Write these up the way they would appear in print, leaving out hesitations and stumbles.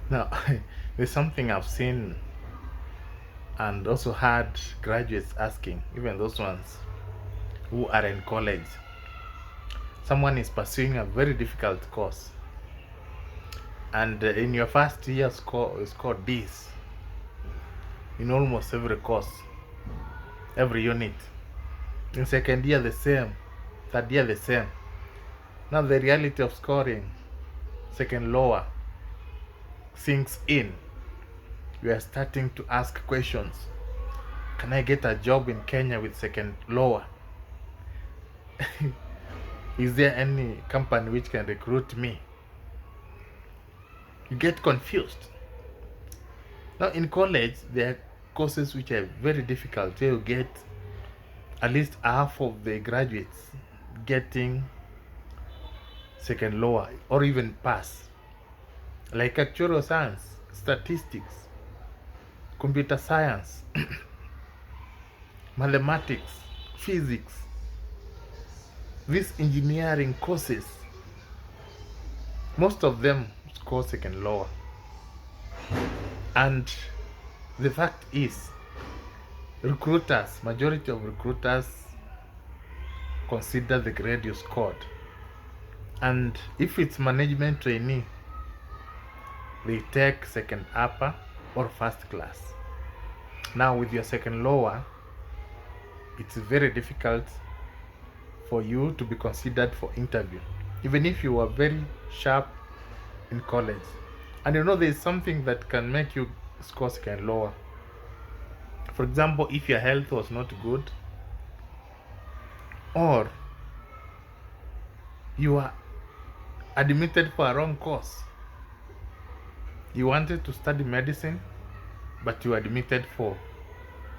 Now, there's something I've seen and also had graduates asking, even those ones who are in college. Someone is pursuing a very difficult course, and in your first year score D's in almost every course, every unit. In second year the same, third year the same. Now the reality of scoring second lower sinks in. You are starting to ask questions. Can I get a job in Kenya with second lower? Is there any company which can recruit me? You get confused. Now in college, there are courses which are very difficult. You get at least half of the graduates getting second lower or even pass. Like actuarial science, statistics, computer science, mathematics, physics, these engineering courses, most of them score second lower. And the fact is, majority of recruiters consider the grade you scored. And if it's management trainee, they take second upper or first class. Now with your second lower, it's very difficult for you to be considered for interview, even if you are very sharp in college. And there's something that can make you score second lower. For example, if your health was not good, or you are admitted for a wrong course. You wanted to study medicine, but you admitted for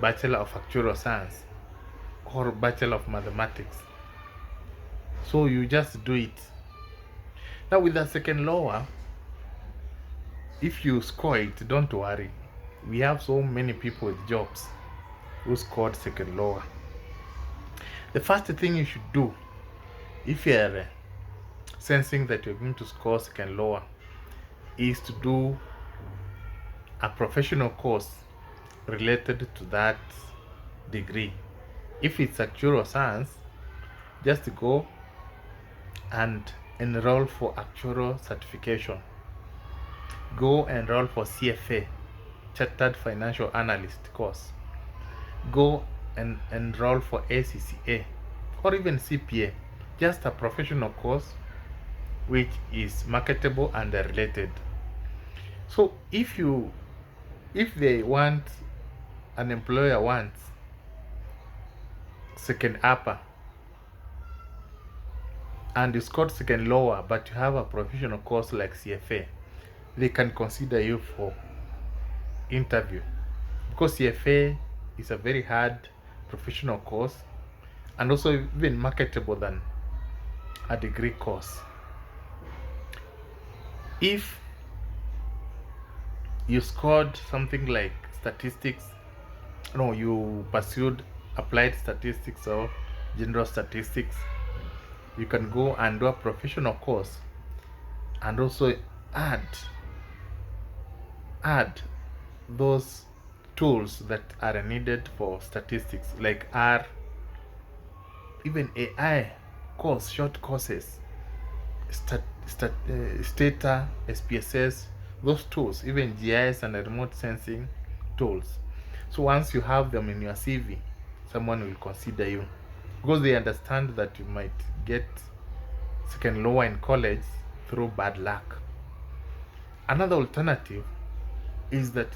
Bachelor of Actuarial Science or Bachelor of Mathematics. So you just do it. Now with the second lower, if you score it, don't worry. We have so many people with jobs who scored second lower. The first thing you should do, if you're sensing that you're going to score second lower, is to do a professional course related to that degree. If it's actuarial science, just go and enroll for actuarial certification. Go enroll for CFA, Chartered Financial Analyst course. Go and enroll for ACCA or even CPA, just a professional course which is marketable and related. So if they want, an employer wants second upper and you scored second lower, but you have a professional course like CFA, they can consider you for interview, because CFA is a very hard professional course and also even marketable than a degree course. If you scored something like statistics, no, you pursued applied statistics or general statistics, you can go and do a professional course and also add those tools that are needed for statistics, like R, even AI course, short courses, Stata, SPSS, those tools, even GIS and remote sensing tools. So once you have them in your CV, someone will consider you, because they understand that you might get second lower in college through bad luck. Another alternative is that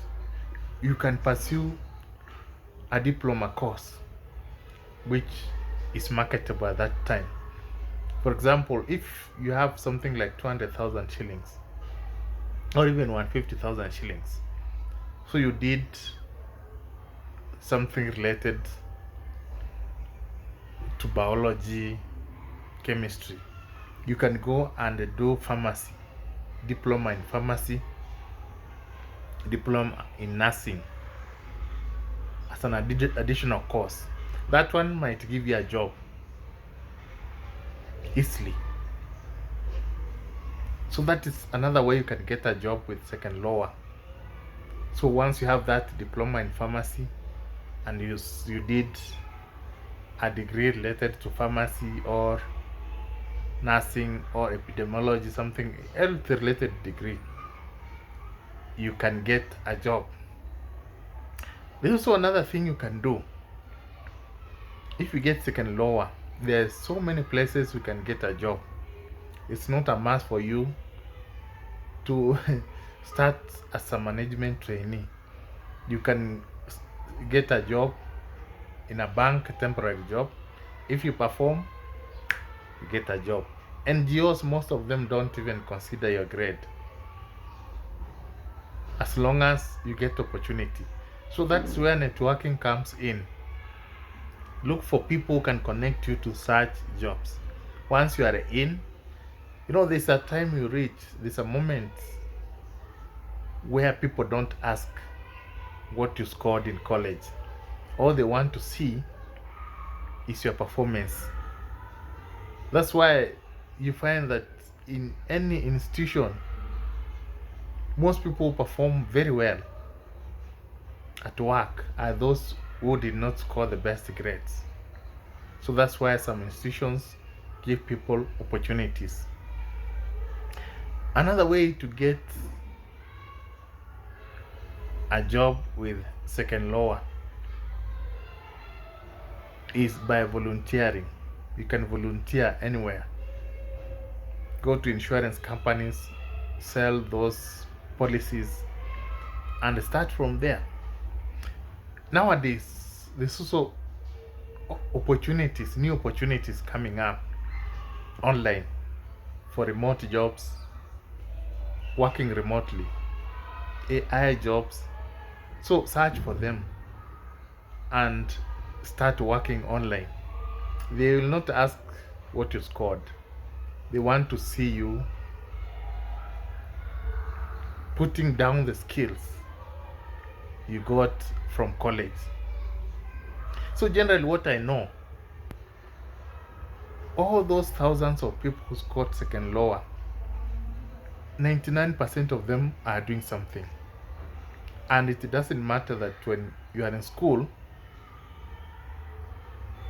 you can pursue a diploma course which is marketable at that time. For example, if you have something like 200,000 shillings or even 150,000 shillings, so you did something related to biology, chemistry, you can go and do pharmacy, diploma in pharmacy, diploma in nursing as an additional course. That one might give you a job easily. So that is another way you can get a job with second lower. So once you have that diploma in pharmacy and you did a degree related to pharmacy or nursing or epidemiology, something health related degree, you can get a job. There's also another thing you can do. If you get second lower, there's so many places you can get a job. It's not a must for you to start as a management trainee. You can get a job in a bank, a temporary job. If you perform, you get a job. NGOs, most of them don't even consider your grade, as long as you get opportunity. So that's where networking comes in. Look for people who can connect you to such jobs. Once you are in, there's a time you reach, there's a moment where people don't ask what you scored in college. All they want to see is your performance. That's why you find that in any institution, most people perform very well at work are those who did not score the best grades. So that's why some institutions give people opportunities. Another way to get a job with second lower is by volunteering. You can volunteer anywhere. Go to insurance companies, sell those policies, and start from there. Nowadays, there's also new opportunities coming up online for remote jobs, working remotely, AI jobs. So search for them and start working online. They will not ask what you scored. They want to see you putting down the skills you got from college. So generally what I know, all those thousands of people who scored second lower, 99% of them are doing something. And it doesn't matter that when you are in school,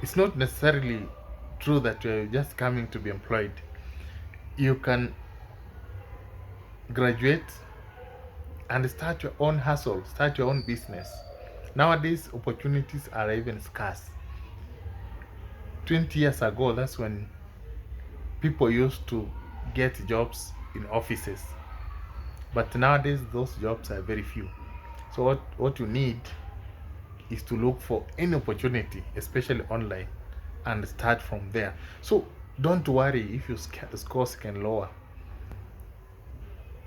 it's not necessarily true that you're just coming to be employed. You can graduate and start your own hustle, start your own business. Nowadays, opportunities are even scarce. 20 years ago, that's when people used to get jobs in offices. But nowadays, those jobs are very few. So what you need is to look for any opportunity, especially online, and start from there. So don't worry if you score second lower.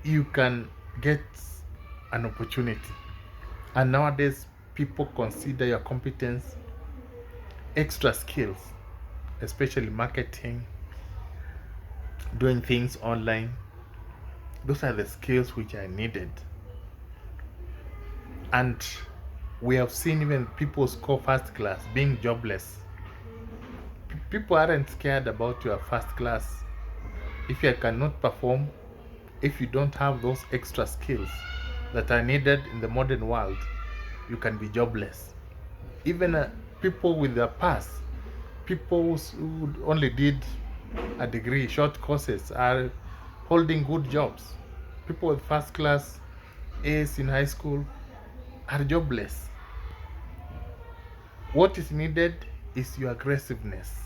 You can get an opportunity. And nowadays, people consider your competence extra skills, especially marketing, doing things online. Those are the skills which are needed. And we have seen even people score first class being jobless. People aren't scared about your first class. If you cannot perform, if you don't have those extra skills that are needed in the modern world, you can be jobless. Even people with a pass, people who only did a degree, short courses, are holding good jobs. People with first class A's in high school are jobless. What is needed is your aggressiveness.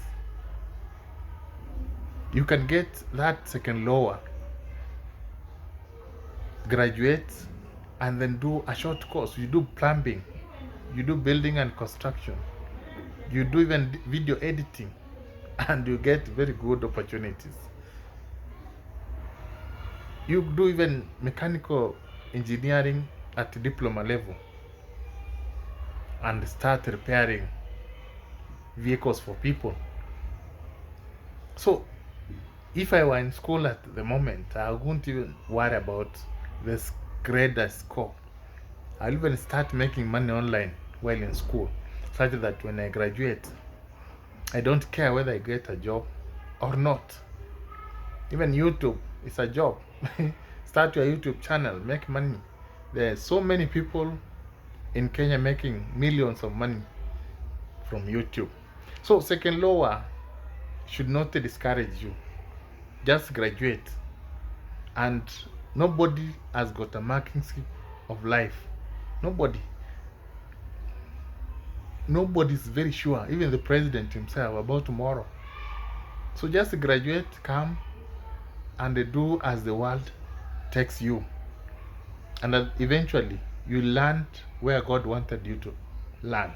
You can get that second lower, graduate, and then do a short course. You do plumbing, you do building and construction, you do even video editing, and you get very good opportunities. You do even mechanical engineering at diploma level and start repairing vehicles for people. So if I were in school at the moment, I wouldn't even worry about this grade I score. I'll even start making money online while in school, such that when I graduate, I don't care whether I get a job or not. Even YouTube is a job. Start your YouTube channel, make money. There are so many people in Kenya making millions of money from YouTube. So second law should not discourage you. Just graduate, and nobody has got a marking scheme of life. Nobody is very sure, even the president himself, about tomorrow. So just graduate, come, and do as the world takes you. And eventually, you land where God wanted you to land.